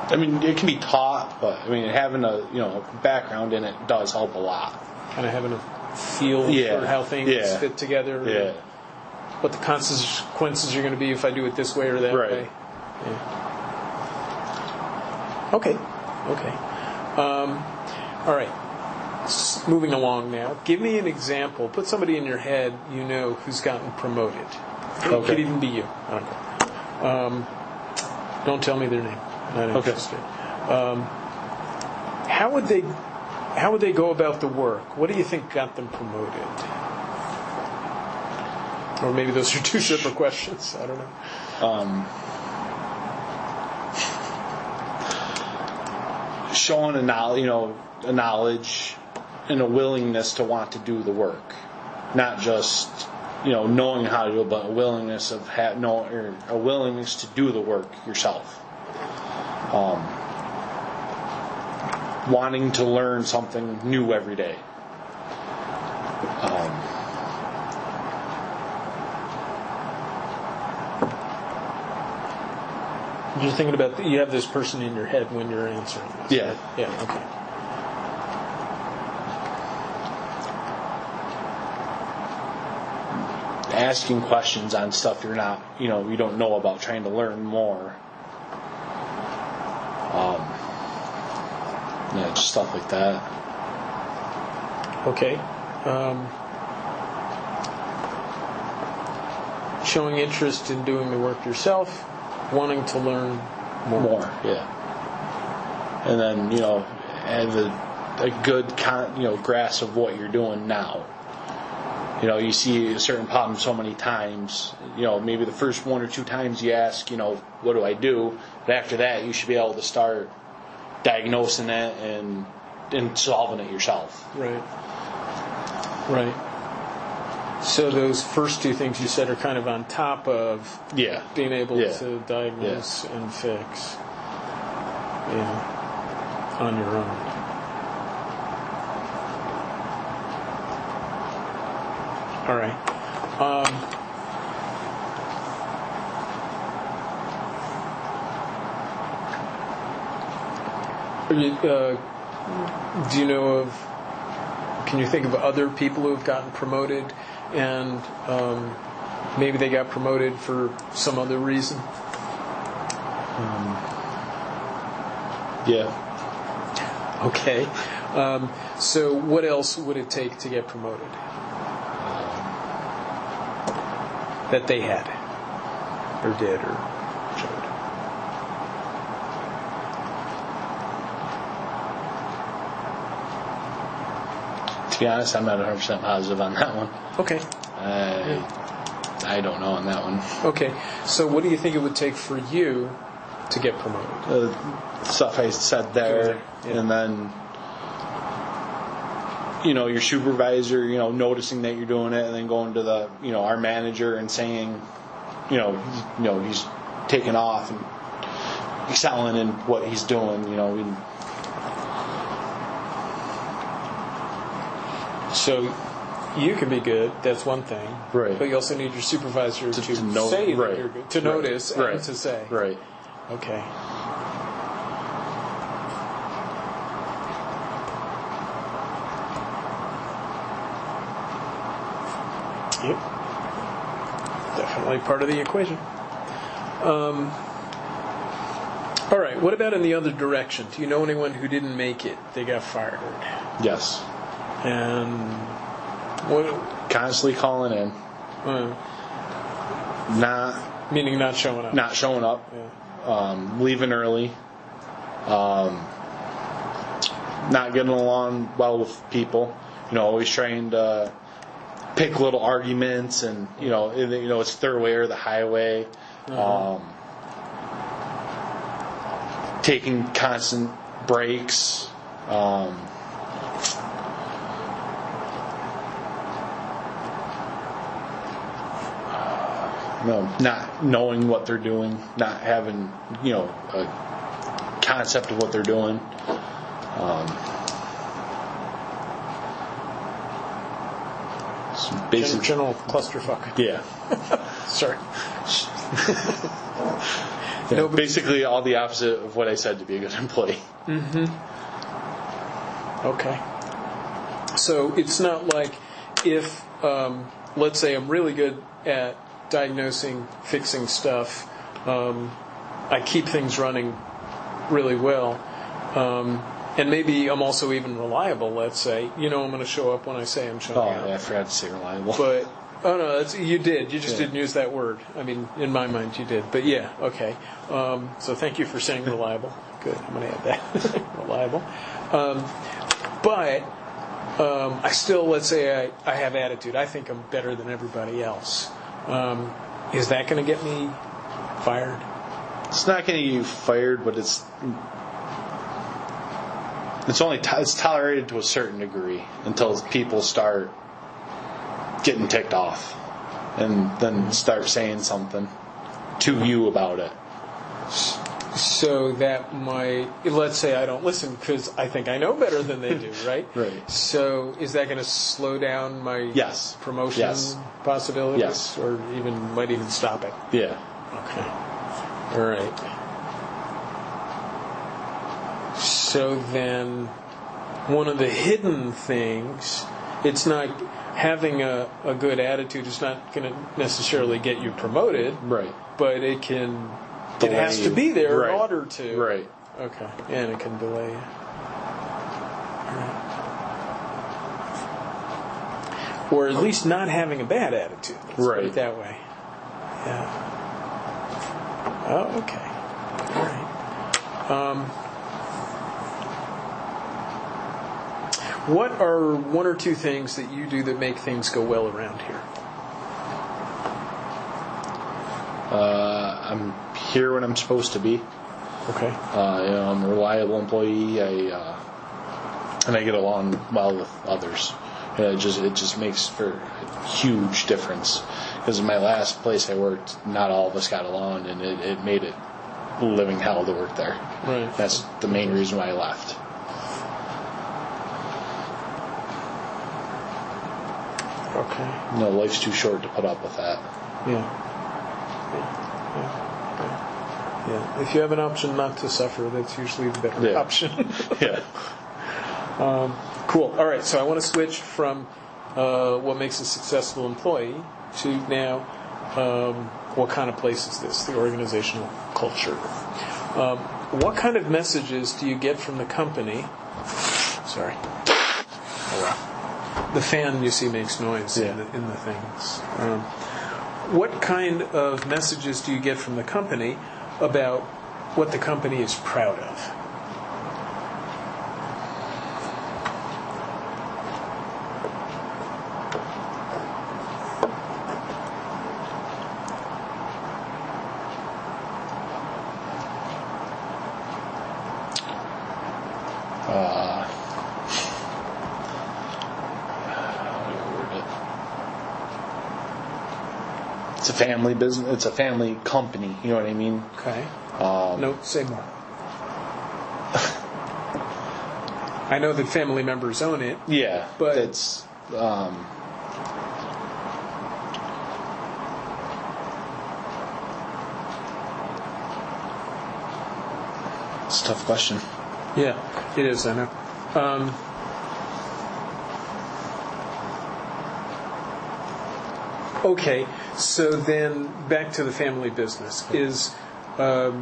I mean, it can be taught, but I mean, having a background in it does help a lot. Kind of having a feel for how things fit together. Yeah. What the consequences are going to be if I do it this way or that way. Yeah. Okay. All right. Moving along now. Give me an example. Put somebody in your head who's gotten promoted. It could even be you. I don't know. Don't tell me their name. Not interested. How would they go about the work? What do you think got them promoted? Or maybe those are two separate questions. I don't know. Showing a knowledge and a willingness to want to do the work, not just knowing how to do it, but a willingness a willingness to do the work yourself. Wanting to learn something new every day. You're thinking about you have this person in your head when you're answering this. Yeah. Right? Yeah. Okay. Asking questions on stuff you don't know about, trying to learn more. Just stuff like that. Okay. Showing interest in doing the work yourself, wanting to learn more. Yeah. And then have a good grasp of what you're doing now. You see a certain problem so many times. Maybe the first one or two times you ask, what do I do? But after that, you should be able to start diagnosing it and solving it yourself. Right. So those first two things you said are kind of on top of being able to diagnose and fix on your own. All right. Do you know of? Can you think of other people who have gotten promoted, and maybe they got promoted for some other reason? Yeah. Okay. So what else would it take to get promoted? That they had, or did, or showed. To be honest, I'm not 100% positive on that one. Okay. I don't know on that one. Okay. So what do you think it would take for you to get promoted? Stuff I said there, and then your supervisor, noticing that you're doing it, and then going to the, our manager and saying, he's taking off and excelling in what he's doing, So you can be good, that's one thing. Right. But you also need your supervisor to know, say right. that you're good, to notice and to say. Right. Okay. Yep. Definitely part of the equation. All right. What about in the other direction? Do you know anyone who didn't make it? They got fired. Yes. And what? Constantly calling in. Not showing up. Not showing up. Yeah. Leaving early. Not getting along well with people. Always trying to pick little arguments, and it's their way or the highway. Taking constant breaks. Not knowing what they're doing, not having a concept of what they're doing. General clusterfuck. Yeah. Sorry. Yeah, basically all the opposite of what I said to be a good employee. Mm-hmm. Okay. So it's not like if, let's say I'm really good at diagnosing, fixing stuff, I keep things running really well, and maybe I'm also even reliable, let's say. I'm going to show up when I say I'm showing up. Oh, yeah, I forgot to say reliable. But, no, you did. You just didn't use that word. I mean, in my mind you did. But yeah, okay. So thank you for saying reliable. Good. I'm going to add that. Reliable. But I still, let's say I have attitude. I think I'm better than everybody else. Is that going to get me fired? It's not going to get you fired, but it's tolerated to a certain degree until people start getting ticked off and then start saying something to you about it. So that might, let's say I don't listen because I think I know better than they do, right? Right. So is that going to slow down my promotion possibilities? Yes. Or might even stop it? Yeah. Okay. All right. So then one of the hidden things, it's not having a good attitude is not going to necessarily get you promoted. Right. But it can... It has to be there in order to. Right. Okay. And it can delay you. Right. Or at least not having a bad attitude. Let's put it that way. Yeah. Oh, okay. All right. What are one or two things that you do that make things go well around here? I'm here when I'm supposed to be. Okay. I'm a reliable employee. And I get along well with others. It just makes for a huge difference. Because in my last place I worked, not all of us got along, and it made it living hell to work there. Right. That's the main reason why I left. Okay. Life's too short to put up with that. Yeah. Yeah. If you have an option not to suffer, that's usually the better option. Yeah. Cool. All right. So I want to switch from what makes a successful employee to now what kind of place is this? The organizational culture. What kind of messages do you get from the company? Sorry. Oh, wow. The fan, you see, makes noise in the things. What kind of messages do you get from the company about what the company is proud of? It's a family business. It's a family company. You know what I mean? Okay. No, say more. I know that family members own it. Yeah, but it's it's a tough question. Yeah, it is. I know. Okay, so then back to the family business. Do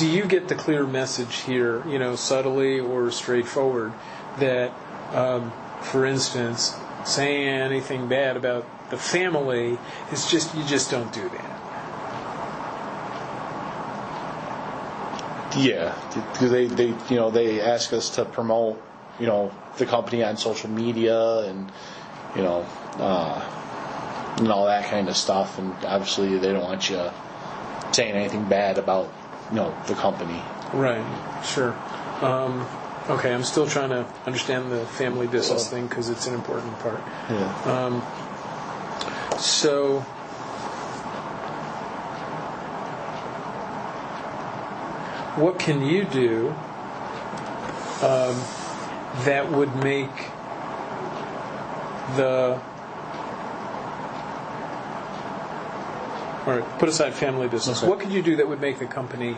you get the clear message here, subtly or straightforward, that, for instance, saying anything bad about the family is you just don't do that? Yeah, they ask us to promote, the company on social media and, and all that kind of stuff, and obviously they don't want you saying anything bad about the company. Right. Sure. Okay, I'm still trying to understand the family business thing because it's an important part. Yeah. So what can you do that would make All right, put aside family business. Okay. What could you do that would make the company